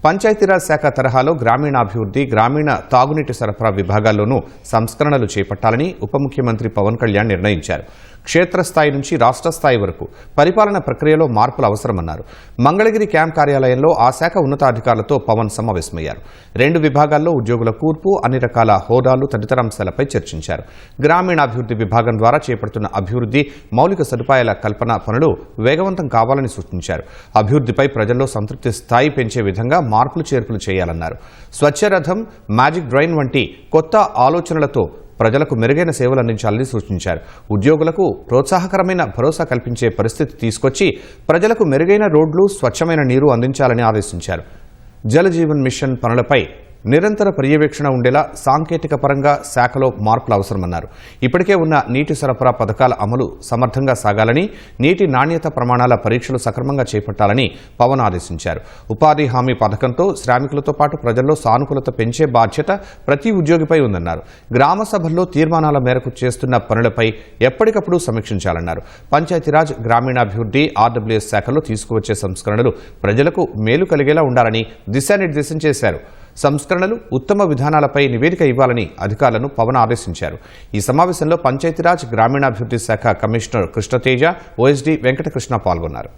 పంచాయతీరాజ్ శాఖ తరహాలో గ్రామీణాభివృద్ధి, గ్రామీణ తాగునీటి సరఫరా విభాగాల్లోనూ సంస్కరణలు చేపట్టాలని ఉప ముఖ్యమంత్రి పవన్ కళ్యాణ్ నిర్ణయించారు. క్షేత్రస్థాయి నుంచి రాష్ట్ర స్థాయి వరకు పరిపాలన ప్రక్రియలో మార్పులు అవసరమన్నారు. మంగళగిరి క్యాంప్ కార్యాలయంలో ఆ శాఖ ఉన్నతాధికారులతో పవన్ సమావేశమయ్యారు. 2 విభాగాల్లో ఉద్యోగుల కూర్పు, అన్ని రకాల హోదాలు తదితర అంశాలపై చర్చించారు. గ్రామీణాభివృద్ధి విభాగం ద్వారా చేపడుతున్న అభివృద్ధి, మౌలిక సదుపాయాల కల్పన పనులు వేగవంతం కావాలని సూచించారు. అభివృద్ధిపై ప్రజల్లో సంతృప్తి స్థాయి పెంచే విధంగా మార్పులు చేర్పులు చేయాలన్నారు. స్వచ్ఛరథం, మ్యాజిక్ డ్రైన్ వంటి కొత్త ఆలోచనలతో ప్రజలకు మెరుగైన సేవలు అందించాలని సూచించారు. ఉద్యోగులకు ప్రోత్సాహకరమైన భరోసా కల్పించే పరిస్థితి తీసుకొచ్చి ప్రజలకు మెరుగైన రోడ్లు, స్వచ్ఛమైన నీరు అందించాలని ఆదేశించారు. జల జీవన్ మిషన్ పనులపై నిరంతర పర్యవేక్షణ ఉండేలా సాంకేతిక పరంగా శాఖలో మార్పులు అవసరమన్నారు. ఇప్పటికే ఉన్న నీటి సరఫరా పథకాల అమలు సమర్థంగా సాగాలని, నీటి నాణ్యత ప్రమాణాల పరీక్షలు సక్రమంగా చేపట్టాలని పవన్ ఆదేశించారు. ఉపాధి హామీ పథకంతో శ్రామికులతో పాటు ప్రజల్లో సానుకూలత పెంచే బాధ్యత ప్రతి ఉద్యోగిపై ఉందన్నారు. గ్రామ సభల్లో తీర్మానాల మేరకు చేస్తున్న పనులపై ఎప్పటికప్పుడు సమీక్షించాలన్నారు. పంచాయతీరాజ్, గ్రామీణాభివృద్ధి, ఆర్డబ్ల్యూఎస్ శాఖలో తీసుకువచ్చే సంస్కరణలు ప్రజలకు మేలు కలిగేలా ఉండాలని దిశానిర్దేశం చేశారు. సంస్కరణలు, ఉత్తమ విధానాలపై నివేదిక ఇవ్వాలని అధికారులను పవన్ ఆదేశించారు. ఈ సమావేశంలో పంచాయతీరాజ్, గ్రామీణాభివృద్ధి శాఖ కమిషనర్ కృష్ణతేజ, ఓఎస్డీ వెంకటకృష్ణ పాల్గొన్నారు.